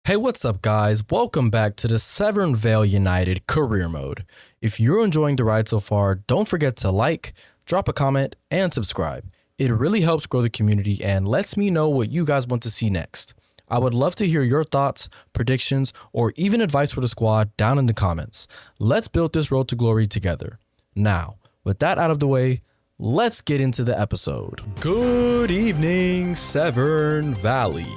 Hey, what's up guys? Welcome back to the Severn Vale United career mode. If you're enjoying the ride so far, don't forget to like, drop a comment, and subscribe. It really helps grow the community and lets me know what you guys want to see next. I would love to hear your thoughts, predictions, or even advice for the squad down in the comments. Let's build this road to glory together. Now, with that out of the way, let's get into the episode. Good evening, Severn Valley.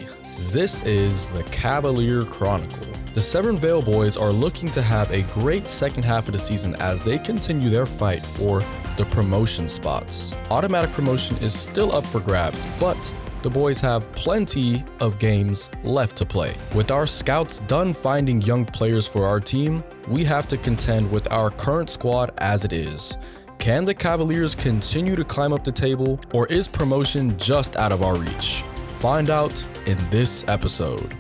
This is the Cavalier Chronicle. The Severn Vale boys are looking to have a great second half of the season as they continue their fight for the promotion spots. Automatic promotion is still up for grabs, but the boys have plenty of games left to play. With our scouts done finding young players for our team, we have to contend with our current squad as it is. Can the Cavaliers continue to climb up the table, or is promotion just out of our reach? Find out in this episode.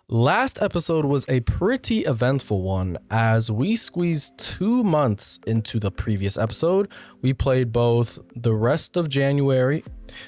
Last episode was a pretty eventful one as we squeezed 2 months into the previous episode. We played both the rest of January,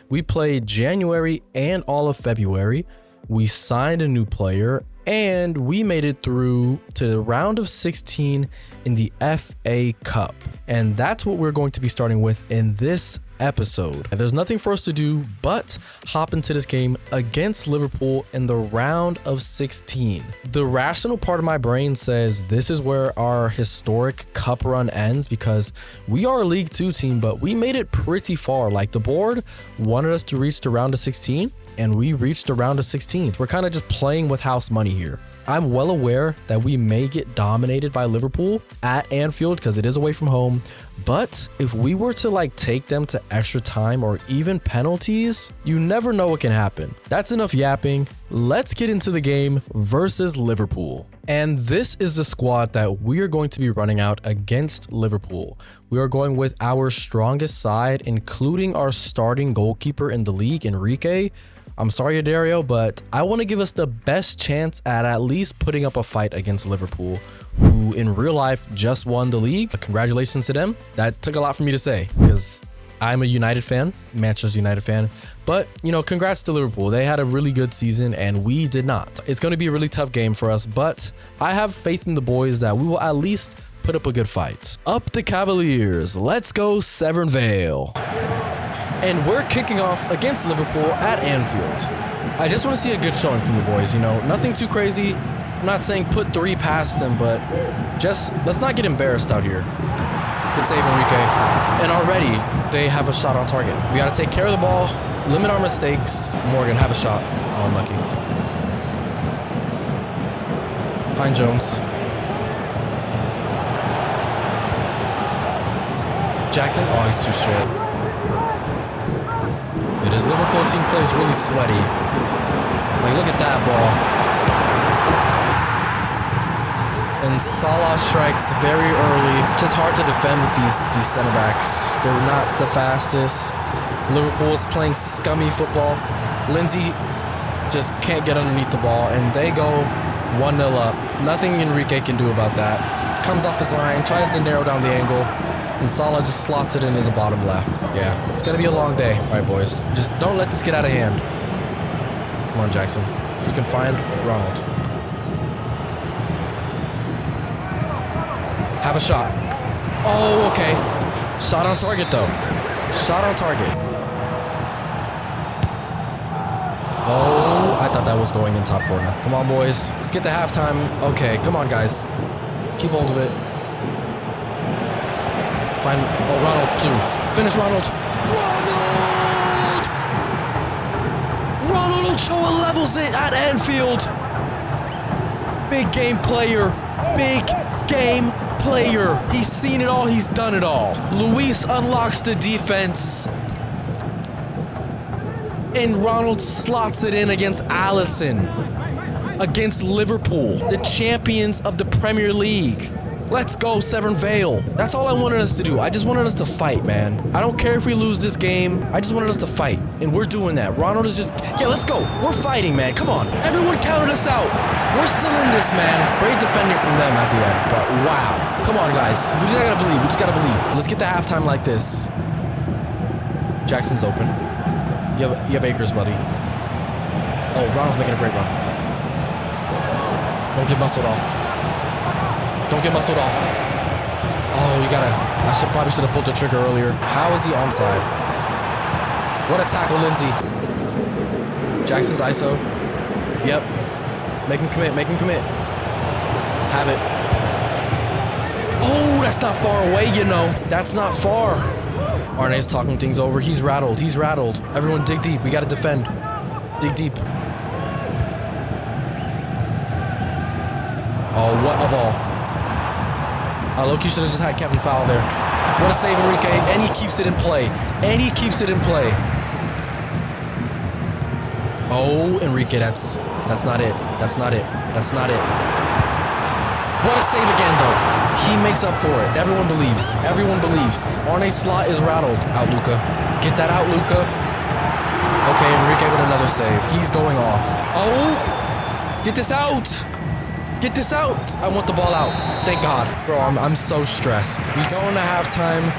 we played January and all of February, we signed a new player, and we made it through to the round of 16 in the FA Cup. And that's what we're going to be starting with in this episode. And there's nothing for us to do but hop into this game against Liverpool in the round of 16. The rational part of my brain says this is where our historic cup run ends because we are a League 2 team, but we made it pretty far. Like the board wanted us to reach the round of 16 and we reached the round of 16. We're kind of just playing with house money here. I'm well aware that we may get dominated by Liverpool at Anfield because it is away from home. But if we were to take them to extra time or even penalties, you never know what can happen. That's enough yapping. Let's get into the game versus Liverpool. And this is the squad that we are going to be running out against Liverpool. We are going with our strongest side, including our starting goalkeeper in the league, Enrique. I'm sorry, Dario, but I want to give us the best chance at least putting up a fight against Liverpool, who in real life just won the league. Congratulations to them. That took a lot for me to say because I'm a United fan, Manchester United fan. But, congrats to Liverpool. They had a really good season and we did not. It's going to be a really tough game for us, but I have faith in the boys that we will at least put up a good fight. Up the Cavaliers. Let's go Severn Vale. And we're kicking off against Liverpool at Anfield. I just want to see a good showing from the boys, nothing too crazy. I'm not saying put 3 past them, but just let's not get embarrassed out here. Good save, Enrique. And already they have a shot on target. We got to take care of the ball, limit our mistakes. Morgan, have a shot. Oh, unlucky. Find Jones. Jackson. Oh, he's too short. This Liverpool team plays really sweaty. Look at that ball. And Salah strikes very early. Just hard to defend with these center backs. They're not the fastest. Liverpool is playing scummy football. Lindsay just can't get underneath the ball, and they go 1-0 up. Nothing Enrique can do about that. Comes off his line, tries to narrow down the angle. And Salah just slots it into the bottom left. Yeah, it's going to be a long day. All right, boys. Just don't let this get out of hand. Come on, Jackson. If we can find Ronald. Have a shot. Oh, okay. Shot on target, though. Shot on target. Oh, I thought that was going in top corner. Come on, boys. Let's get to halftime. Okay, come on, guys. Keep hold of it. Find, Ronald too. Finish Ronald. Ronald Ochoa levels it at Anfield. Big game player. Big game player. He's seen it all. He's done it all. Luis unlocks the defense. And Ronald slots it in against Alisson. Against Liverpool, the champions of the Premier League. Let's go, Severn Vale. That's all I wanted us to do. I just wanted us to fight, man. I don't care if we lose this game. I just wanted us to fight, and we're doing that. Ronald is just, yeah, let's go. We're fighting, man. Come on. Everyone counted us out. We're still in this, man. Great defending from them at the end, but wow. Come on, guys. We just gotta believe. We just gotta believe. Let's get to halftime like this. Jackson's open. You have Akers, buddy. Oh, Ronald's making a great run. Don't get muscled off. Don't get muscled off. Oh, you gotta... I probably should have pulled the trigger earlier. How is he onside? What a tackle, Lindsay. Jackson's ISO. Yep. Make him commit. Make him commit. Have it. Oh, that's not far away, you know. That's not far. Arne's talking things over. He's rattled. He's rattled. Everyone dig deep. We gotta defend. Dig deep. Oh, what a ball. Loki should have just had Kevin foul there. What a save, Enrique. And he keeps it in play. And he keeps it in play. Oh, Enrique, that's not it. That's not it. That's not it. What a save again, though. He makes up for it. Everyone believes. Everyone believes. Arne's slot is rattled. Out, Luca. Get that out, Luca. Okay, Enrique with another save. He's going off. Oh! Get this out! Get this out! I want the ball out. Thank God. Bro, I'm so stressed. We go into halftime.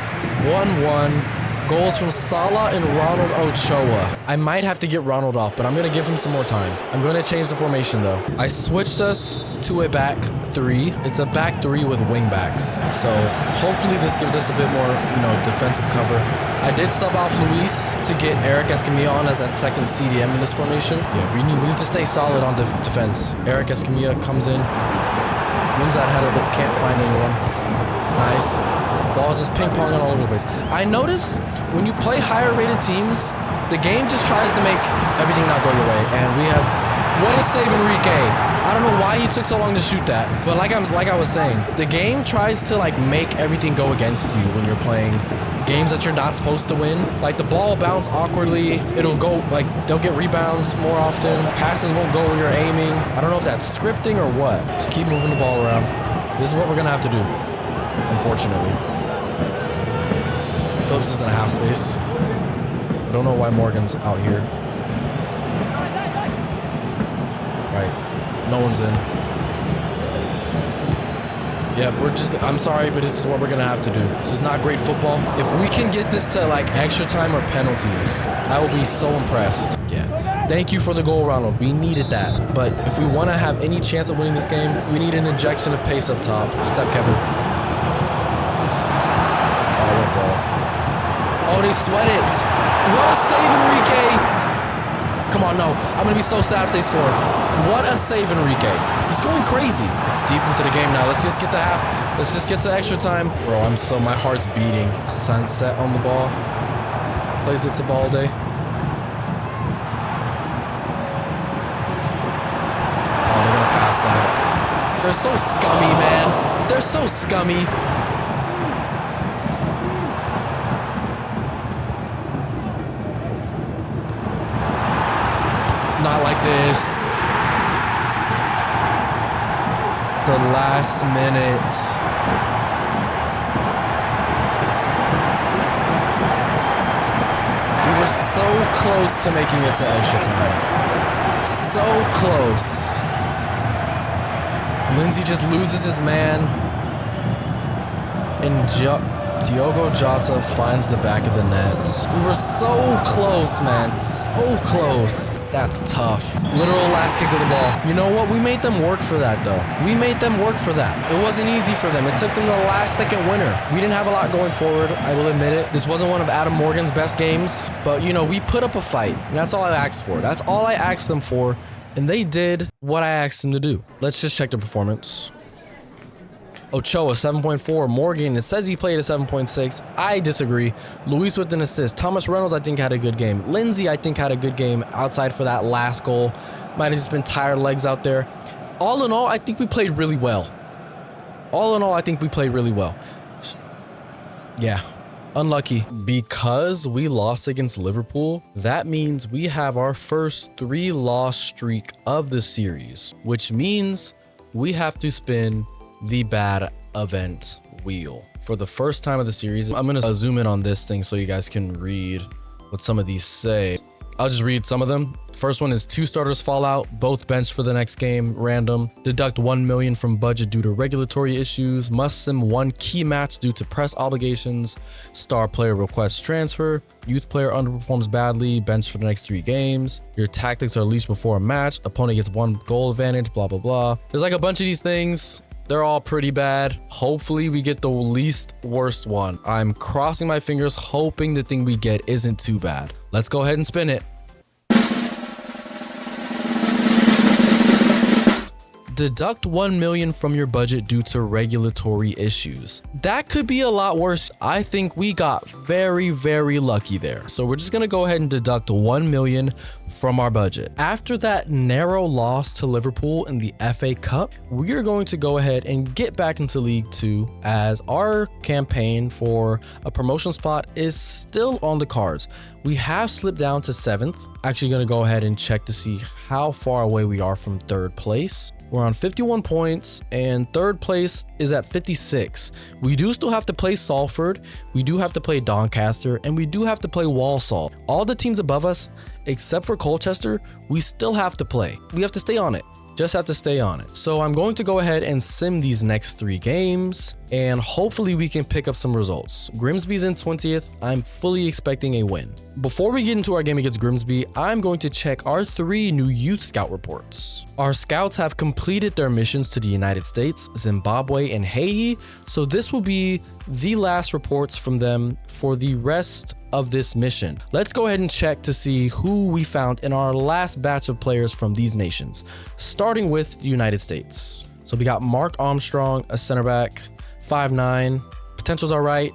1-1. Goals from Salah and Ronald Ochoa. I might have to get Ronald off, but I'm going to give him some more time. I'm going to change the formation, though. I switched us to a back three. It's a back three with wing backs. So hopefully this gives us a bit more, defensive cover. I did sub off Luis to get Eric Escamilla on as that second CDM in this formation. Yeah, we need to stay solid on defense. Eric Escamilla comes in, wins that header, but can't find anyone. Nice. Ball's just ping-ponging all over the place. I notice when you play higher-rated teams, the game just tries to make everything not go your way. And we have... What a save, Enrique. I don't know why he took so long to shoot that. But like I was saying, the game tries to make everything go against you when you're playing games that you're not supposed to win. Like the ball bounce awkwardly. It'll go, they'll get rebounds more often. Passes won't go where you're aiming. I don't know if that's scripting or what. Just keep moving the ball around. This is what we're going to have to do, unfortunately. Phillips is in a half space. I don't know why Morgan's out here. Right. No one's in. Yeah, I'm sorry, but this is what we're going to have to do. This is not great football. If we can get this to extra time or penalties, I will be so impressed. Yeah. Thank you for the goal, Ronald. We needed that. But if we want to have any chance of winning this game, we need an injection of pace up top. Step, Kevin. Oh, what a ball. Oh, they sweat it. What a save, Enrique. Come on, no. I'm going to be so sad if they score. What a save, Enrique. He's going crazy. It's deep into the game now. Let's just get to half. Let's just get to extra time. Bro, my heart's beating. Sunset on the ball. Plays it to Balde. Oh, they're going to pass that. They're so scummy, man. They're so scummy. Not like this. The last minute. We were so close to making it to extra time. So close. Lindsay just loses his man. And Diogo Jota finds the back of the net. We were so close, man. So close. That's tough. Literal last kick of the ball. You know what? We made them work for that, though. We made them work for that. It wasn't easy for them. It took them the last second winner. We didn't have a lot going forward. I will admit it. This wasn't one of Adam Morgan's best games. But, we put up a fight. And that's all I asked for. That's all I asked them for. And they did what I asked them to do. Let's just check the performance. Ochoa, 7.4. Morgan, it says he played a 7.6. I disagree. Luis with an assist. Thomas Reynolds, I think, had a good game. Lindsay, I think, had a good game outside for that last goal. Might have just been tired legs out there. All in all, I think we played really well. Yeah. Unlucky. Because we lost against Liverpool, that means we have our first 3-loss streak of the series, which means we have to spin the bad event wheel for the first time of the series. I'm gonna zoom in on this thing so you guys can read what some of these say. I'll just read some of them. First one is 2 starters fall out, both benched for the next game, random. Deduct 1 million from budget due to regulatory issues. Must sim 1 key match due to press obligations. Star player requests transfer. Youth player underperforms badly, benched for the next 3 games. Your tactics are leashed before a match. Opponent gets 1 goal advantage, blah, blah, blah. There's like a bunch of these things. They're all pretty bad. Hopefully we get the least worst one. I'm crossing my fingers, hoping the thing we get isn't too bad. Let's go ahead and spin it. Deduct 1 million from your budget due to regulatory issues. That could be a lot worse. I think we got very, very lucky there. So we're just gonna go ahead and deduct 1 million from our budget. After that narrow loss to Liverpool in the FA Cup, we are going to go ahead and get back into League 2 as our campaign for a promotion spot is still on the cards. We have slipped down to 7th. Actually gonna go ahead and check to see how far away we are from 3rd place. We're on 51 points and 3rd place is at 56. We do still have to play Salford, we do have to play Doncaster, and we do have to play Walsall. All the teams above us, except for Colchester, we still have to play. We have to stay on it. Just have to stay on it. So I'm going to go ahead and sim these next 3 games and hopefully we can pick up some results. Grimsby's in 20th. I'm fully expecting a win. Before we get into our game against Grimsby, I'm going to check our 3 new youth scout reports. Our scouts have completed their missions to the United States, Zimbabwe, and Haiti. So this will be the last reports from them for the rest of this mission. Let's go ahead and check to see who we found in our last batch of players from these nations, starting with the United States. So we got Mark Armstrong, a center back, 5'9", potential's all right.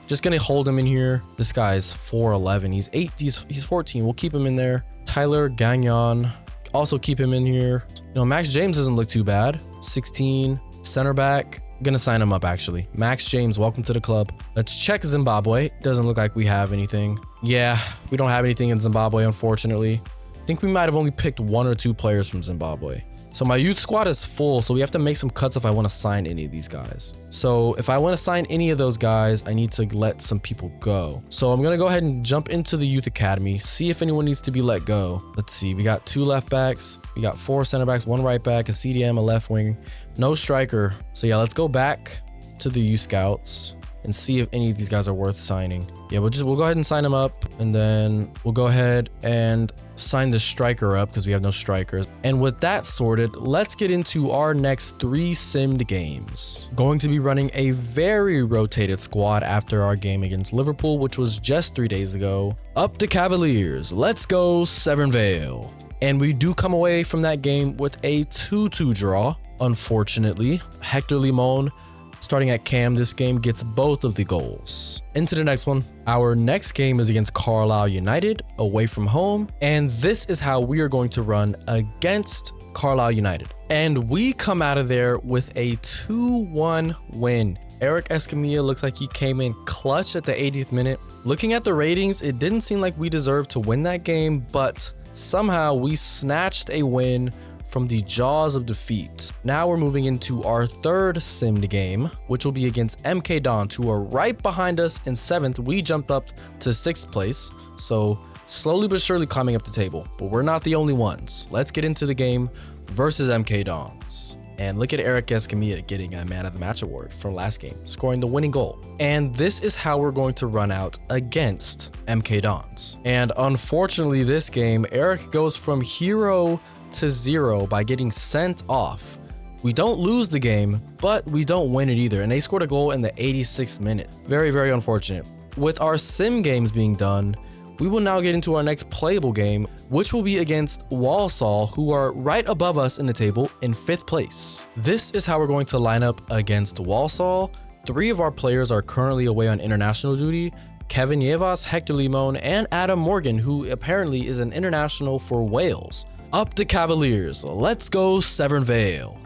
Just gonna hold him in here. This guy's 4'11", he's 14, we'll keep him in there. Tyler Gagnon, also keep him in here. You know, Max James doesn't look too bad, 16, center back. Gonna sign him up actually. Max James, welcome to the club. Let's check Zimbabwe. Doesn't look like we have anything. Yeah, we don't have anything in Zimbabwe, unfortunately. I think we might have only picked 1 or 2 players from Zimbabwe. So my youth squad is full, so we have to make some cuts if I want to sign any of these guys. So if I want to sign any of those guys, I need to let some people go. So I'm gonna go ahead and jump into the youth academy, see if anyone needs to be let go. Let's see, we got 2 left backs, we got 4 center backs, 1 right back, a CDM, a left wing, no striker. So yeah, let's go back to the youth scouts and see if any of these guys are worth signing. Yeah, we'll go ahead and sign them up, and then we'll go ahead and sign the striker up because we have no strikers. And with that sorted, let's get into our next 3 simmed games. Going to be running a very rotated squad after our game against Liverpool, which was just 3 days ago. Up the Cavaliers, let's go Severn Vale. And we do come away from that game with a 2-2 draw, unfortunately. Hector Limon, starting at cam this game, gets both of the goals. Into the next one. Our next game is against Carlisle United, away from home. And this is how we are going to run against Carlisle United. And we come out of there with a 2-1 win. Eric Escamilla looks like he came in clutch at the 80th minute. Looking at the ratings, it didn't seem like we deserved to win that game, but somehow we snatched a win from the jaws of defeat. Now we're moving into our 3rd simmed game, which will be against MK Dons, who are right behind us in 7th. We jumped up to 6th place, so slowly but surely climbing up the table, but we're not the only ones. Let's get into the game versus MK Dons. And look at Eric Escamilla getting a Man of the Match award for last game, scoring the winning goal. And this is how we're going to run out against MK Dons. And unfortunately this game, Eric goes from hero to 0 by getting sent off. We don't lose the game, but we don't win it either. And they scored a goal in the 86th minute. Very, very unfortunate. With our sim games being done, we will now get into our next playable game, which will be against Walsall, who are right above us in the table in 5th place. This is how we're going to line up against Walsall. 3 of our players are currently away on international duty. Kevin Yevas, Hector Limon, and Adam Morgan, who apparently is an international for Wales. Up the Cavaliers, let's go Severn Vale.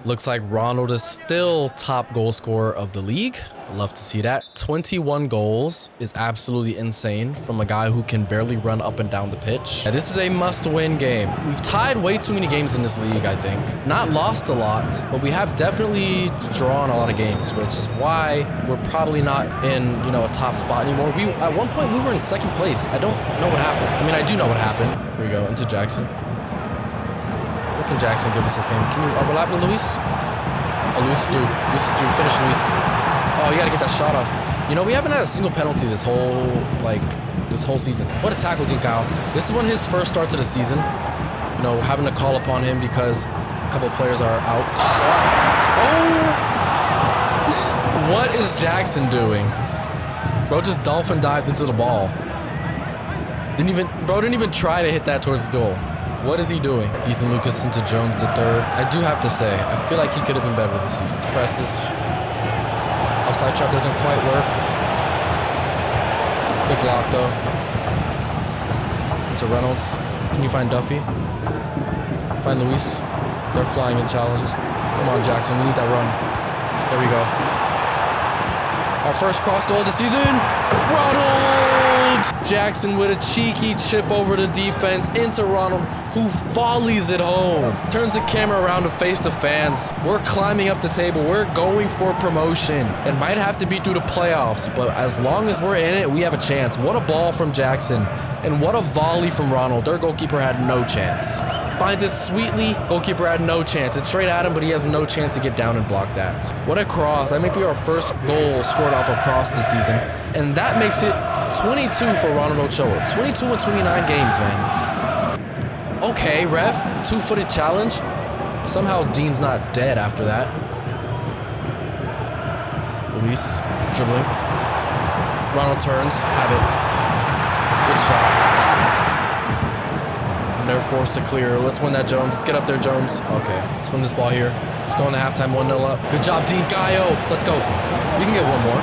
Looks like Ronald is still top goal scorer of the league. Love to see that. 21 goals is absolutely insane from a guy who can barely run up and down the pitch. This is a must-win game. We've tied way too many games in this league, I think. Not lost a lot, but we have definitely drawn a lot of games, which is why we're probably not in, you know, a top spot anymore. At one point, we were in second place. I don't know what happened. I mean, I do know what happened. Here we go, into Jackson. What can Jackson give us this game? Can you overlap me, Luis? Oh, Luis is through. Luis is through. Finish, Luis. Oh, you gotta get that shot off. You know, we haven't had a single penalty this whole season. What a tackle, Dean Kyle. This is one of his first start to the season. You know, having to call upon him because a couple of players are out. Oh! What is Jackson doing? Bro just dolphin dived into the ball. Bro didn't even try to hit that towards the goal. What is he doing? Ethan Lucas into Jones the third. I do have to say, I feel like he could have been better this season. Press this. Outside trap doesn't quite work. Good block though. To Reynolds. Can you find Duffy? Find Luis. They're flying in challenges. Come on, Jackson. We need that run. There we go. Our first cross goal of the season. Ronald! Jackson with a cheeky chip over the defense into Ronald, who volleys it home. Turns the camera around to face the fans. We're climbing up the table. We're going for promotion. It might have to be through the playoffs, but as long as we're in it, we have a chance. What a ball from Jackson. And what a volley from Ronald. Their goalkeeper had no chance. Finds it sweetly. Goalkeeper had no chance. It's straight at him, but he has no chance to get down and block that. What a cross. That may be our first goal scored off a cross this season. And that makes it 22 for Ronald Ochoa. 22 and 29 games, man. Okay, ref. Two-footed challenge. Somehow Dean's not dead after that. Luis dribbling. Ronald turns. Have it. Good shot. And they're forced to clear. Let's win that, Jones. Let's get up there, Jones. Okay, let's win this ball here. Let's go into halftime 1-0 up. Good job, Dean Gallo. Let's go. We can get one more.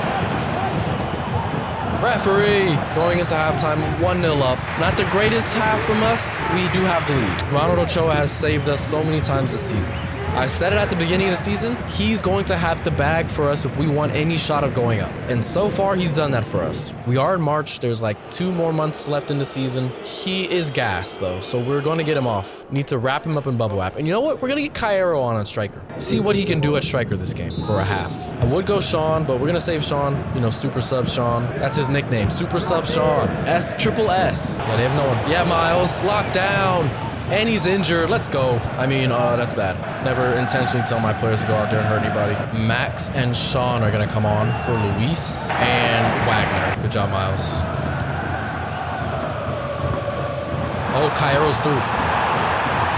Referee! Going into halftime, 1-0 up. Not the greatest half from us. We do have the lead. Ronald Ochoa has saved us so many times this season. I said it at the beginning of the season, he's going to have the bag for us if we want any shot of going up. And so far, he's done that for us. We are in March. There's like 2 more months left in the season. He is gassed, though, so we're going to get him off. Need to wrap him up in bubble wrap. And you know what? We're going to get Cairo on striker. See what he can do at striker this game for a half. I would go Sean, but we're going to save Sean. You know, Super Sub Sean. That's his nickname. Super Sub Sean. Triple S. Yeah, they have no one. Yeah, Miles. Locked down. And he's injured. Let's go. I mean, that's bad. Never intentionally tell my players to go out there and hurt anybody. Max and Sean are going to come on for Luis and Wagner. Good job, Miles. Oh, Cairo's through.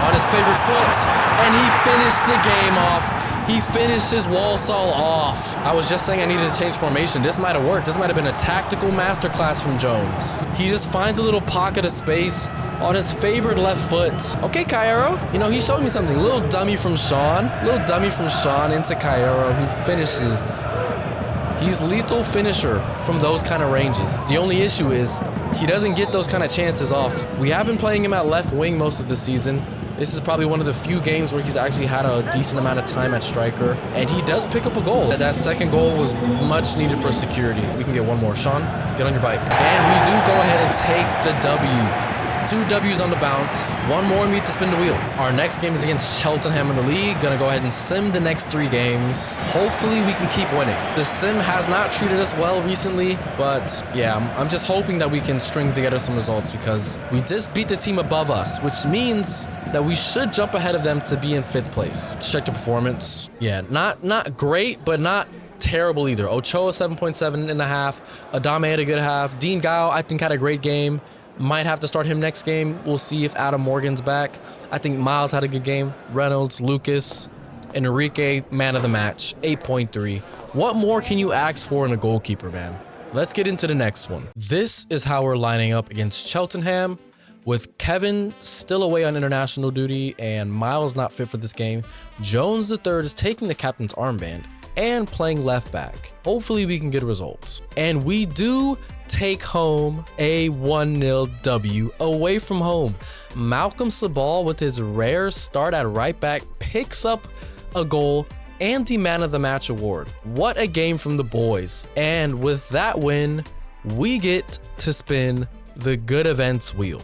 On his favorite foot. And he finished the game off. He finishes Walsall off. I was just saying I needed to change formation. This might have worked. This might have been a tactical masterclass from Jones. He just finds a little pocket of space on his favorite left foot. Okay, Cairo. You know, he showed me something. Little dummy from Sean. Little dummy from Sean into Cairo, who finishes. He's lethal finisher from those kind of ranges. The only issue is he doesn't get those kind of chances off. We have been playing him at left wing most of the season. This is probably one of the few games where he's actually had a decent amount of time at striker. And he does pick up a goal. That second goal was much needed for security. We can get one more. Sean, get on your bike. And we do go ahead and take the W. 2 W's on the bounce. One more and we get to spin the wheel. Our next game is against Cheltenham in the league. Gonna go ahead and sim the next 3 games. Hopefully we can keep winning. The sim has not treated us well recently, but yeah, I'm just hoping that we can string together some results because we just beat the team above us, which means that we should jump ahead of them to be in 5th place. Let's check the performance. Yeah, not great, but not terrible either. Ochoa 7.7 in the half. Adame had a good half. Dean Gallo, I think, had a great game. Might have to start him next game. We'll see if Adam Morgan's back. I think Miles had a good game. Reynolds, Lucas, and Enrique, man of the match, 8.3. What more can you ask for in a goalkeeper, man? Let's get into the next one. This is how we're lining up against Cheltenham, with Kevin still away on international duty and Miles not fit for this game. Jones III is taking the captain's armband and playing left back. Hopefully we can get results. And we do take home a 1-0 W away from home. Malcolm Sabal, with his rare start at right back, picks up a goal, and the Man of the Match award. What a game from the boys. And with that win, we get to spin the good events wheel.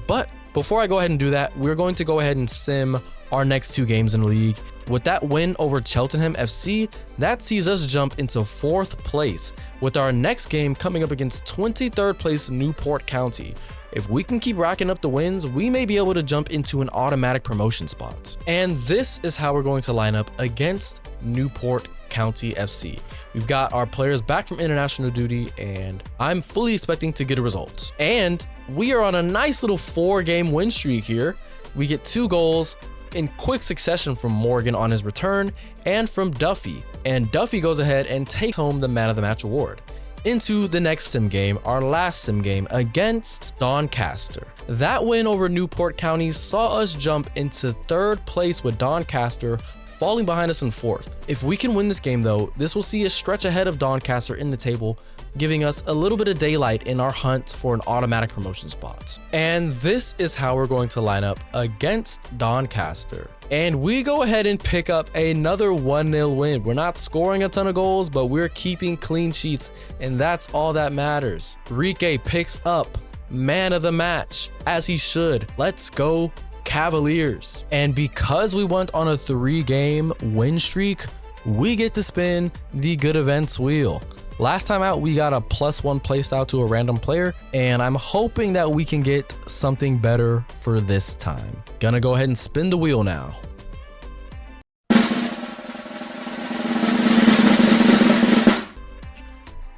But before I go ahead and do that, we're going to go ahead and sim our next 2 games in the league. With that win over Cheltenham FC, that sees us jump into 4th place, with our next game coming up against 23rd place Newport County. If we can keep racking up the wins, we may be able to jump into an automatic promotion spot. And this is how we're going to line up against Newport County FC. We've got our players back from international duty, and I'm fully expecting to get a result. And we are on a nice little 4-game win streak here. We get 2 goals in quick succession from Morgan on his return and from Duffy. And Duffy goes ahead and takes home the Man of the Match award. Into the next sim game, our last sim game against Doncaster. That win over Newport County saw us jump into 3rd place with Doncaster falling behind us in 4th. If we can win this game though, this will see us stretch ahead of Doncaster in the table, giving us a little bit of daylight in our hunt for an automatic promotion spot. And this is how we're going to line up against Doncaster. And we go ahead and pick up another 1-0 win. We're not scoring a ton of goals, but we're keeping clean sheets, and that's all that matters. Rike picks up Man of the Match, as he should. Let's go Cavaliers. And because we went on a 3-game win streak, we get to spin the good events wheel. Last time out, we got a +1 placed out to a random player, and I'm hoping that we can get something better for this time. Gonna go ahead and spin the wheel now.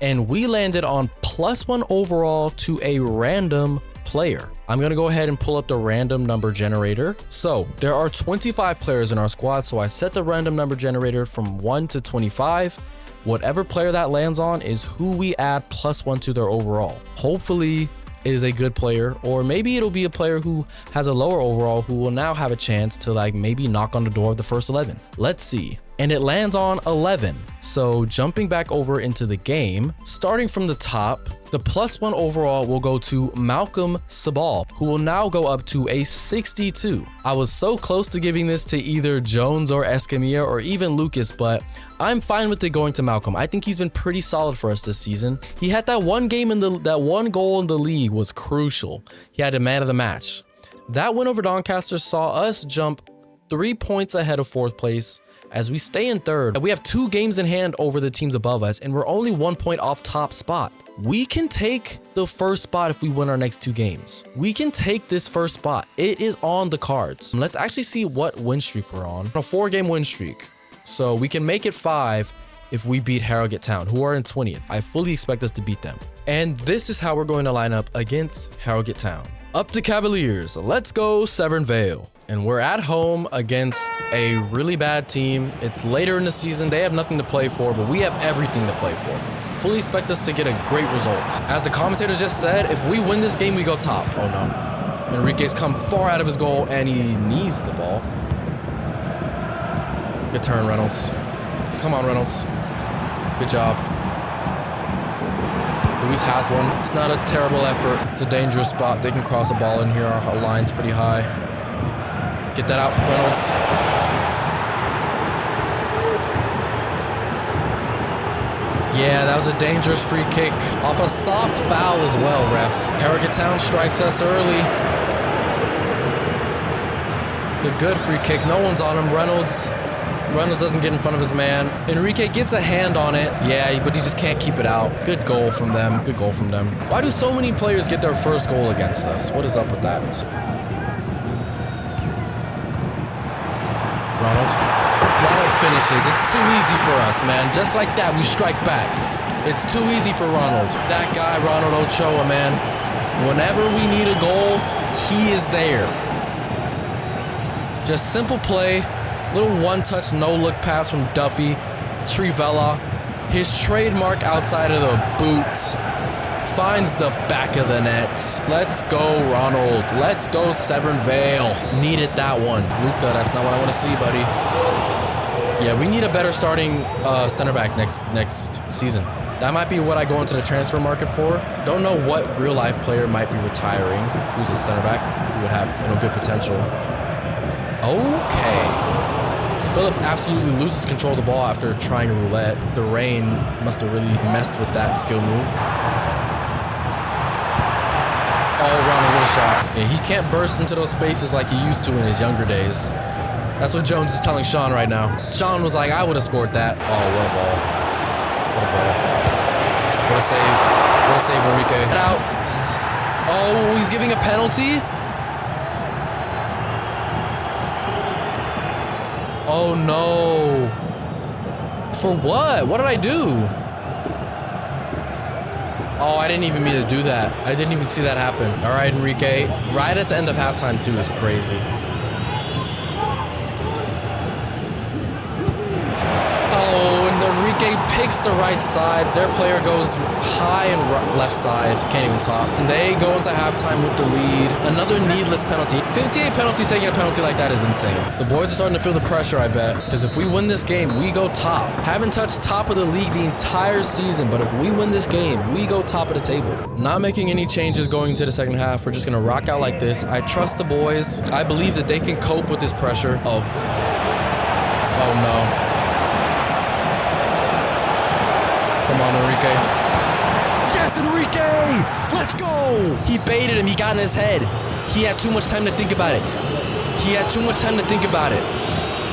And we landed on +1 overall to a random player. I'm gonna go ahead and pull up the random number generator. So there are 25 players in our squad, so I set the random number generator from 1 to 25. Whatever player that lands on is who we add +1 to their overall. Hopefully it is a good player, or maybe it'll be a player who has a lower overall who will now have a chance to maybe knock on the door of the first 11. Let's see. And it lands on 11. So jumping back over into the game, starting from the top, the +1 overall will go to Malcolm Sabal, who will now go up to a 62. I was so close to giving this to either Jones or Escamilla or even Lucas, but I'm fine with it going to Malcolm. I think he's been pretty solid for us this season. He had that one game that one goal in the league was crucial. He had a Man of the Match. That win over Doncaster saw us jump 3 points ahead of 4th place as we stay in 3rd. We have 2 games in hand over the teams above us, and we're only 1 point off top spot. We can take the first spot if we win our next 2 games. We can take this first spot. It is on the cards. Let's actually see what win streak we're on. A 4-game win streak. So we can make it 5 if we beat Harrogate Town, who are in 20th. I fully expect us to beat them. And this is how we're going to line up against Harrogate Town. Up the Cavaliers. Let's go Severn Vale. And we're at home against a really bad team. It's later in the season. They have nothing to play for, but we have everything to play for. Fully expect us to get a great result. As the commentators just said, if we win this game, we go top. Oh no. Enrique's come far out of his goal, and he needs the ball. Good turn, Reynolds. Come on, Reynolds. Good job. Luis has one. It's not a terrible effort. It's a dangerous spot. They can cross the ball in here. Our line's pretty high. Get that out, Reynolds. Yeah, that was a dangerous free kick. Off a soft foul as well, ref. Harrogate Town strikes us early. The good free kick. No one's on him. Reynolds doesn't get in front of his man. Enrique gets a hand on it. Yeah, but he just can't keep it out. Good goal from them. Good goal from them. Why do so many players get their first goal against us? What is up with that? Ronald finishes. It's too easy for us, man. Just like that, we strike back. It's too easy for Ronald. That guy, Ronald Ochoa, man. Whenever we need a goal, he is there. Just simple play. Little one-touch, no-look pass from Duffy. Trivella. His trademark outside of the boot. Finds the back of the net. Let's go, Ronald. Let's go, Severn Vale. Needed that one. Luca, that's not what I want to see, buddy. Yeah, we need a better starting center back next season. That might be what I go into the transfer market for. Don't know what real-life player might be retiring. Who's a center back who would have good potential. Okay. Phillips absolutely loses control of the ball after trying a roulette. The rain must have really messed with that skill move. All around a little shot. Yeah, he can't burst into those spaces like he used to in his younger days. That's what Jones is telling Sean right now. Sean was like, I would have scored that. Oh, what a ball. What a ball. What a save. What a save, Enrique. Get out. Oh, he's giving a penalty? Oh, no. For what? What did I do? Oh, I didn't even mean to do that. I didn't even see that happen. All right, Enrique. Right at the end of halftime, too, is crazy. Oh, and Enrique picks the right side. Their player goes high and left side. Can't even talk. And they go into halftime with the lead. Another needless penalty. 58 penalties, taking a penalty like that is insane. The boys are starting to feel the pressure, I bet. Because if we win this game, we go top. Haven't touched top of the league the entire season, but if we win this game, we go top of the table. Not making any changes going into the second half. We're just going to rock out like this. I trust the boys. I believe that they can cope with this pressure. Oh. Oh, no. Come on, Enrique. Yes, Enrique! Let's go! He baited him. He got in his head. He had too much time to think about it. He had too much time to think about it.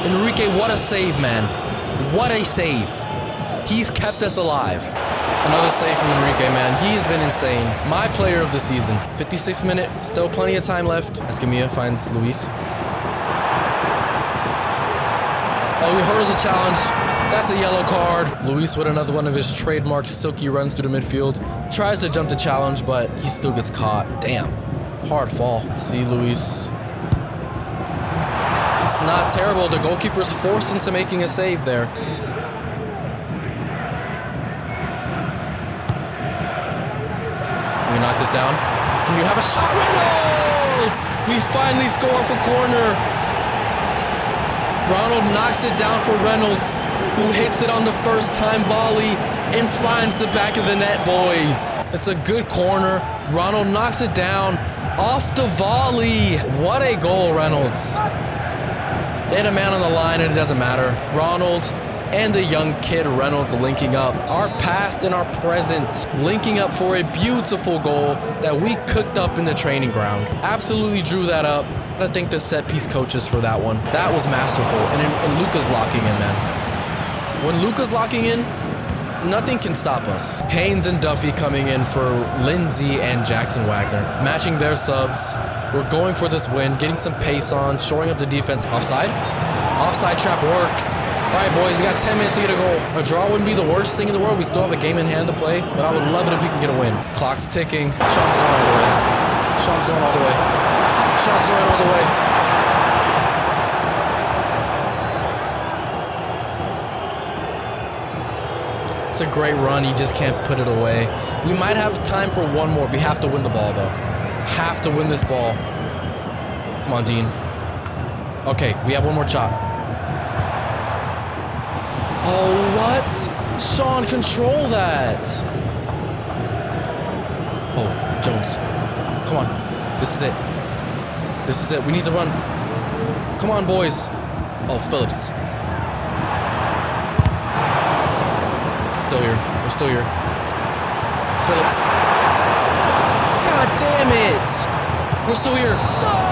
Enrique, what a save, man. What a save. He's kept us alive. Another save from Enrique, man. He has been insane. My player of the season. 56th minute. Still plenty of time left. Escamilla finds Luis. Oh, he hurdles a challenge. That's a yellow card. Luis with another one of his trademark silky runs through the midfield. Tries to jump the challenge, but he still gets caught. Damn. Hard fall. See, Luis. It's not terrible. The goalkeeper's forced into making a save there. Can we knock this down? Can you have a shot? Reynolds! We finally score for corner. Ronald knocks it down for Reynolds, who hits it on the first time volley and finds the back of the net, boys. It's a good corner. Ronald knocks it down off the volley. What a goal, Reynolds. They had a man on the line and it doesn't matter. Ronald and the young kid Reynolds linking up. Our past and our present linking up for a beautiful goal that we cooked up in the training ground. Absolutely drew that up. I thank the set piece coaches for that one. That was masterful. And Luca's locking in, man. When Luca's locking in, nothing can stop us. Haynes and Duffy coming in for Lindsay and Jackson Wagner. Matching their subs. We're going for this win, getting some pace on, shoring up the defense. Offside? Offside trap works. All right, boys, we got 10 minutes to get a goal. A draw wouldn't be the worst thing in the world. We still have a game in hand to play, but I would love it if we can get a win. Clock's ticking. Sean's going all the way. Sean's going all the way. Sean's going all the way. It's a great run. He just can't put it away. We might have time for one more. We have to win the ball, though. Have to win this ball. Come on, Dean. Okay, we have one more shot. Oh, what? Sean, control that. Oh, Jones. Come on. This is it. This is it. We need to run. Come on, boys. Oh, Phillips. Still here. We're still here. Phillips. God damn it. We're still here. No!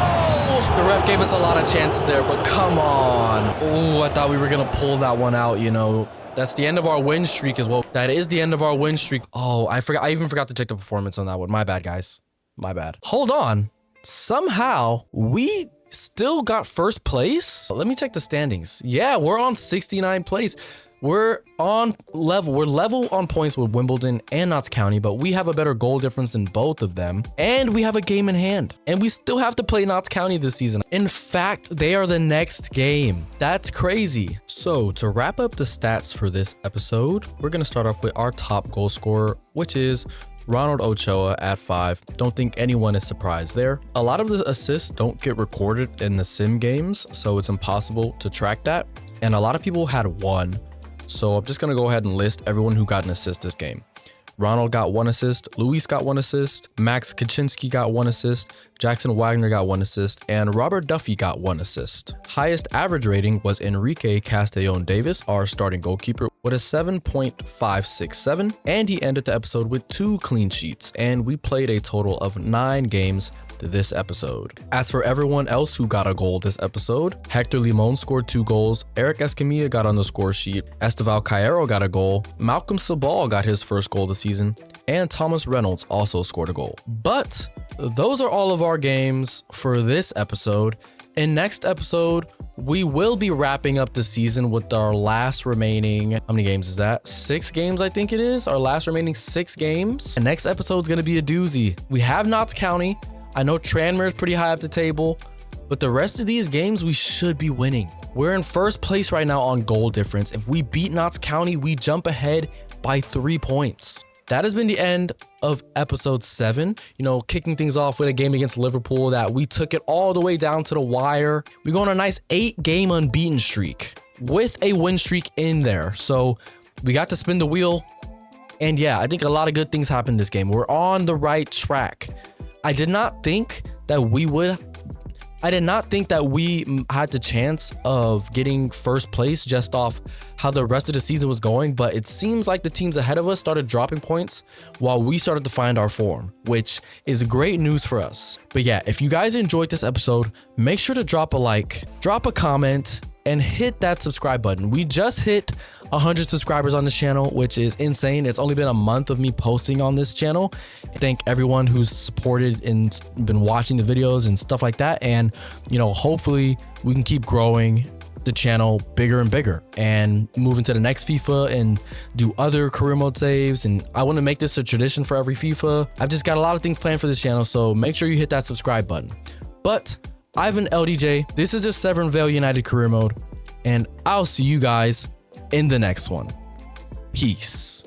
The ref gave us a lot of chances there, but come on. Oh, I thought we were going to pull that one out, you know. That's the end of our win streak as well. That is the end of our win streak. Oh, I forgot. I even forgot to check the performance on that one. My bad, guys. My bad. Hold on. Somehow, we still got first place. Let me check the standings. Yeah, we're on 69th place. We're on level. We're level on points with Wimbledon and Notts County, but we have a better goal difference than both of them. And we have a game in hand. And we still have to play Notts County this season. In fact, they are the next game. That's crazy. So to wrap up the stats for this episode, we're going to start off with our top goal scorer, which is Ronald Ochoa at 5. Don't think anyone is surprised there. A lot of the assists don't get recorded in the sim games, so it's impossible to track that. And a lot of people had one. So I'm just going to go ahead and list everyone who got an assist this game. Ronald got 1 assist, Luis got 1 assist, Max Kaczynski got 1 assist, Jackson Wagner got 1 assist, and Robert Duffy got 1 assist. Highest average rating was Enrique Castellón-Davis, our starting goalkeeper, with a 7.567, and he ended the episode with 2 clean sheets, and we played a total of 9 games this episode. As for everyone else who got a goal this episode, Hector Limon scored 2 goals, Eric Escamilla got on the score sheet, Esteval Caero got a goal, Malcolm Sabal got his first goal this season, and Thomas Reynolds also scored a goal. But those are all of our games for this episode. In next episode, we will be wrapping up the season with our last remaining, how many games is that? 6 games, I think it is. Our last remaining 6 games. The next episode is going to be a doozy. We have Notts County. I know Tranmere is pretty high up the table, but the rest of these games we should be winning. We're in first place right now on goal difference. If we beat Notts County, we jump ahead by 3 points. That has been the end of episode 7. You know, kicking things off with a game against Liverpool that we took it all the way down to the wire. We go on a nice 8-game unbeaten streak with a win streak in there. So we got to spin the wheel. And yeah, I think a lot of good things happened this game. We're on the right track. I did not think that we had the chance of getting first place just off how the rest of the season was going, but it seems like the teams ahead of us started dropping points while we started to find our form, which is great news for us. But yeah, if you guys enjoyed this episode, make sure to drop a like, drop a comment, and hit that subscribe button. We just hit 100 subscribers on this channel, which is insane. It's only been a month of me posting on this channel. Thank everyone who's supported and been watching the videos and stuff like that. And, you know, hopefully we can keep growing the channel bigger and bigger and move into the next FIFA and do other career mode saves. And I want to make this a tradition for every FIFA. I've just got a lot of things planned for this channel, so make sure you hit that subscribe button. But I've been LDJ. This is just Severn Vale United career mode, and I'll see you guys in the next one. Peace.